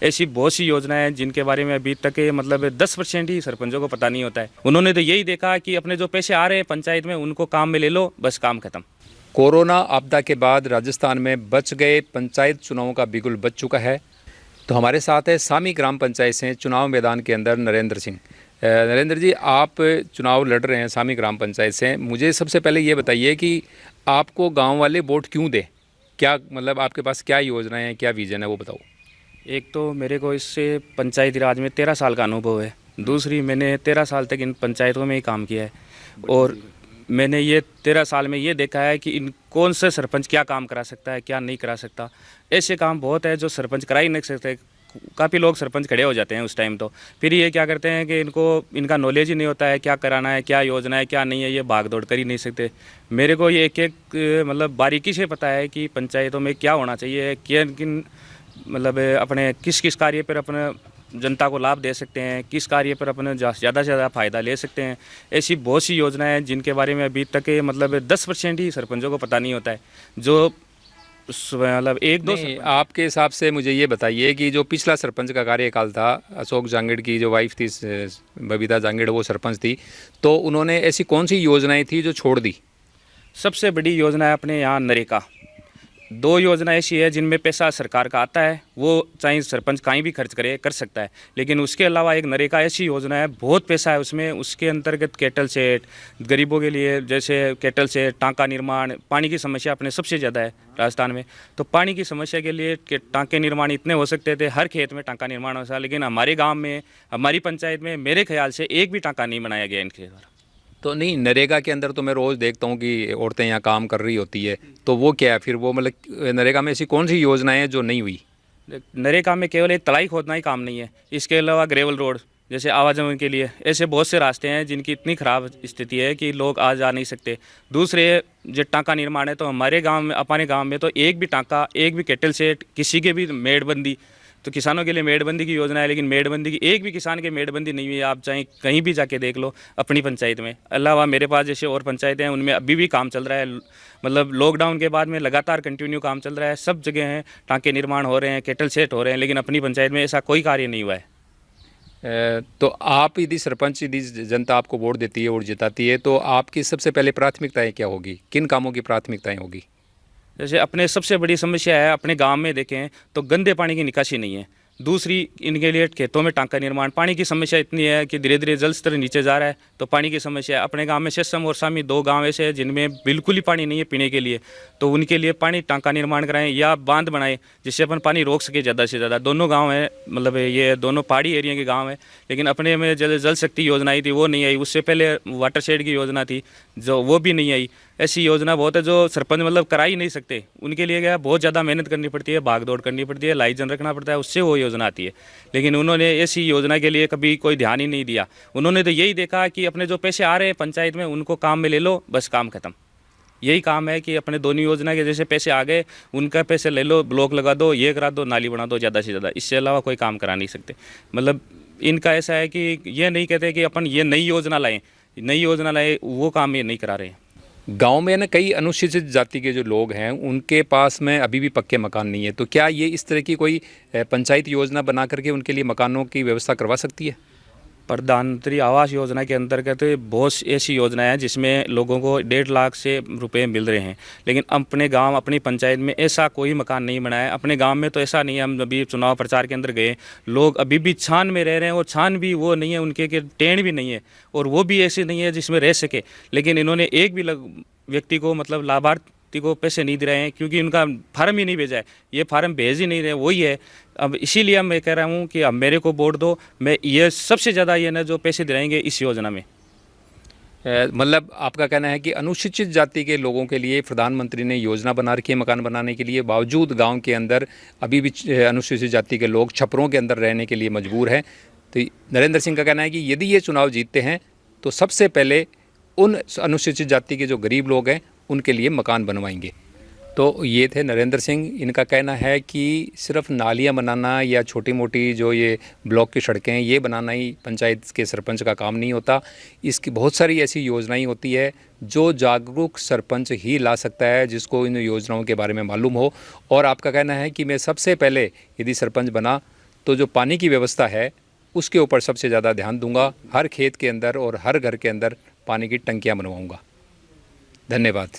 ऐसी बहुत सी योजनाएं हैं जिनके बारे में अभी तक मतलब 10% ही सरपंचों को पता नहीं होता है। उन्होंने तो यही देखा कि अपने जो पैसे आ रहे हैं पंचायत में उनको काम में ले लो, बस काम खत्म। कोरोना आपदा के बाद राजस्थान में बच गए पंचायत चुनावों का बिगुल बच चुका है। तो हमारे साथ है सामी ग्राम पंचायत से चुनाव मैदान के अंदर नरेंद्र सिंह। नरेंद्र जी, आप चुनाव लड़ रहे हैं सामी ग्राम पंचायत से। मुझे सबसे पहले ये बताइए कि आपको गांव वाले वोट क्यों दें? क्या मतलब आपके पास क्या योजनाएं हैं, क्या विजन है, वो बताओ। एक तो मेरे को इससे पंचायती राज में 13 साल का अनुभव है। दूसरी, मैंने 13 साल तक इन पंचायतों में ही काम किया है और मैंने ये 13 साल में ये देखा है कि इन कौन से सरपंच क्या काम करा सकता है, क्या नहीं करा सकता। ऐसे काम बहुत है जो सरपंच करा ही नहीं सकते। काफ़ी लोग सरपंच खड़े हो जाते हैं उस टाइम। तो फिर ये क्या करते हैं कि इनका नॉलेज ही नहीं होता है क्या कराना है, क्या योजना है, क्या नहीं है। ये भाग दौड़ कर ही नहीं सकते। मेरे को ये एक मतलब बारीकी से पता है कि पंचायतों में क्या होना चाहिए, किन किन मतलब अपने किस किस कार्य पर अपने जनता को लाभ दे सकते हैं, किस कार्य पर अपने ज़्यादा से ज़्यादा फ़ायदा ले सकते हैं। ऐसी बहुत सी योजनाएं हैं जिनके बारे में अभी तक मतलब 10% ही सरपंचों को पता नहीं होता है। जो मतलब एक दो आपके हिसाब से मुझे ये बताइए कि जो पिछला सरपंच का कार्यकाल था, अशोक जांगड़ की जो वाइफ थी बबीता जांगड़, वो सरपंच थी, तो उन्होंने ऐसी कौन सी योजनाएं थी जो छोड़ दी? सबसे बड़ी योजना है अपने यहाँ नरेगा। 2 योजना ऐसी है जिनमें पैसा सरकार का आता है, वो चाहे सरपंच कहीं भी खर्च करे कर सकता है। लेकिन उसके अलावा एक नरेगा ऐसी योजना है, बहुत पैसा है उसमें। उसके अंतर्गत केटल सेट, गरीबों के लिए जैसे केटल सेट, टांका निर्माण। पानी की समस्या अपने सबसे ज़्यादा है राजस्थान में। तो पानी की समस्या के लिए टांके निर्माण इतने हो सकते थे, हर खेत में टांका निर्माण हो सकता। लेकिन हमारे गाँव में, हमारी पंचायत में मेरे ख्याल से एक भी टांका नहीं बनाया गया इनके द्वारा। तो नहीं, नरेगा के अंदर तो मैं रोज़ देखता हूँ कि औरतें यहाँ काम कर रही होती है, तो वो क्या है फिर? वो मतलब नरेगा में ऐसी कौन सी योजनाएं हैं जो नहीं हुई? नरेगा में केवल एक तलाई खोदना ही काम नहीं है। इसके अलावा ग्रेवल रोड जैसे आवाजाही के लिए ऐसे बहुत से रास्ते हैं जिनकी इतनी ख़राब स्थिति है कि लोग आ जा नहीं सकते। दूसरे जो टांका निर्माण है, तो हमारे गांव में, अपने गांव में तो एक भी टांका, एक भी केटल सेट, किसी के भी मेड़बंदी, तो किसानों के लिए मेड़बंदी की योजना है, लेकिन मेड़बंदी की एक भी किसान के मेड़बंदी नहीं हुई है। आप चाहे कहीं भी जाके देख लो अपनी पंचायत में। अलावा मेरे पास जैसे और पंचायतें हैं, उनमें अभी भी काम चल रहा है। मतलब लॉकडाउन के बाद में लगातार कंटिन्यू काम चल रहा है। सब जगह हैं, टांके निर्माण हो रहे हैं, केटल सेट हो रहे हैं, लेकिन अपनी पंचायत में ऐसा कोई कार्य नहीं हुआ है। तो आप यदि सरपंच, यदि जनता आपको वोट देती है और जिताती है, तो आपकी सबसे पहले प्राथमिकताएं क्या होगी? किन कामों की प्राथमिकताएं होगी? जैसे अपने सबसे बड़ी समस्या है, अपने गांव में देखें तो गंदे पानी की निकासी नहीं है। दूसरी, इनके लिए खेतों में टांका निर्माण। पानी की समस्या इतनी है कि धीरे धीरे जल स्तर नीचे जा रहा है, तो पानी की समस्या है। अपने गांव में शेषम और सामी 2 गांव ऐसे हैं जिनमें बिल्कुल ही पानी नहीं है पीने के लिए, तो उनके लिए पानी टांका निर्माण कराएं या बांध बनाएं जिससे अपन पानी रोक सके ज़्यादा से ज़्यादा। दोनों गाँव हैं, मतलब ये दोनों पहाड़ी एरिया के गाँव हैं। लेकिन अपने में जल शक्ति योजना आई थी, वो नहीं आई। उससे पहले वाटर शेड की योजना थी, जो वो भी नहीं आई। ऐसी योजना बहुत है जो सरपंच मतलब करा ही नहीं सकते। उनके लिए क्या बहुत ज़्यादा मेहनत करनी पड़ती है, भाग दौड़ करनी पड़ती है, लाइजन रखना पड़ता है, उससे वो योजना आती है। लेकिन उन्होंने ऐसी योजना के लिए कभी कोई ध्यान ही नहीं दिया। उन्होंने तो यही देखा कि अपने जो पैसे आ रहे हैं पंचायत में उनको काम में ले लो, बस काम खत्म। यही काम है कि अपने दोनों योजना के जैसे पैसे आ गए, उनका पैसे ले लो, ब्लॉक लगा दो, ये करा दो, नाली बना दो, ज़्यादा से ज़्यादा। इससे अलावा कोई काम करा नहीं सकते। मतलब इनका ऐसा है कि ये नहीं कहते कि अपन ये नई योजना लाएँ, वो काम ये नहीं करा रहे हैं। गांव में ना कई अनुसूचित जाति के जो लोग हैं, उनके पास में अभी भी पक्के मकान नहीं है, तो क्या ये इस तरह की कोई पंचायत योजना बना करके उनके लिए मकानों की व्यवस्था करवा सकती है? प्रधानमंत्री आवास योजना के अंतर्गत बहुत ऐसी योजनाएं हैं जिसमें लोगों को 1.5 लाख से रुपए मिल रहे हैं। लेकिन अपने गांव, अपनी पंचायत में ऐसा कोई मकान नहीं बना है। अपने गांव में तो ऐसा नहीं है। हम अभी चुनाव प्रचार के अंदर गए, लोग अभी भी छान में रह रहे हैं, और छान भी वो नहीं है उनके कि टेंट भी नहीं है, और वो भी ऐसी नहीं है जिसमें रह सके। लेकिन इन्होंने एक भी व्यक्ति को, मतलब लाभार्थी को पैसे नहीं दे रहे हैं, क्योंकि उनका फार्म ही नहीं भेजा है। ये फार्म भेज ही नहीं रहे, वही है। अब इसीलिए मैं कह रहा हूँ कि अब मेरे को वोट दो, मैं ये सबसे ज़्यादा ये ना जो पैसे दिलाएंगे इस योजना में। मतलब आपका कहना है कि अनुसूचित जाति के लोगों के लिए प्रधानमंत्री ने योजना बना रखी है मकान बनाने के लिए, बावजूद गांव के अंदर अभी भी अनुसूचित जाति के लोग छप्परों के अंदर रहने के लिए मजबूर हैं। तो नरेंद्र सिंह का कहना है कि यदि ये चुनाव जीतते हैं तो सबसे पहले उन अनुसूचित जाति के जो गरीब लोग हैं उनके लिए मकान बनवाएंगे। तो ये थे नरेंद्र सिंह। इनका कहना है कि सिर्फ नालियाँ बनाना या छोटी मोटी जो ये ब्लॉक की सड़कें हैं ये बनाना ही पंचायत के सरपंच का काम नहीं होता। इसकी बहुत सारी ऐसी योजनाएं होती है जो जागरूक सरपंच ही ला सकता है, जिसको इन योजनाओं के बारे में मालूम हो। और आपका कहना है कि मैं सबसे पहले यदि सरपंच बना तो जो पानी की व्यवस्था है उसके ऊपर सबसे ज़्यादा ध्यान दूंगा। हर खेत के अंदर और हर घर के अंदर पानी की टंकियाँ बनवाऊंगा। धन्यवाद।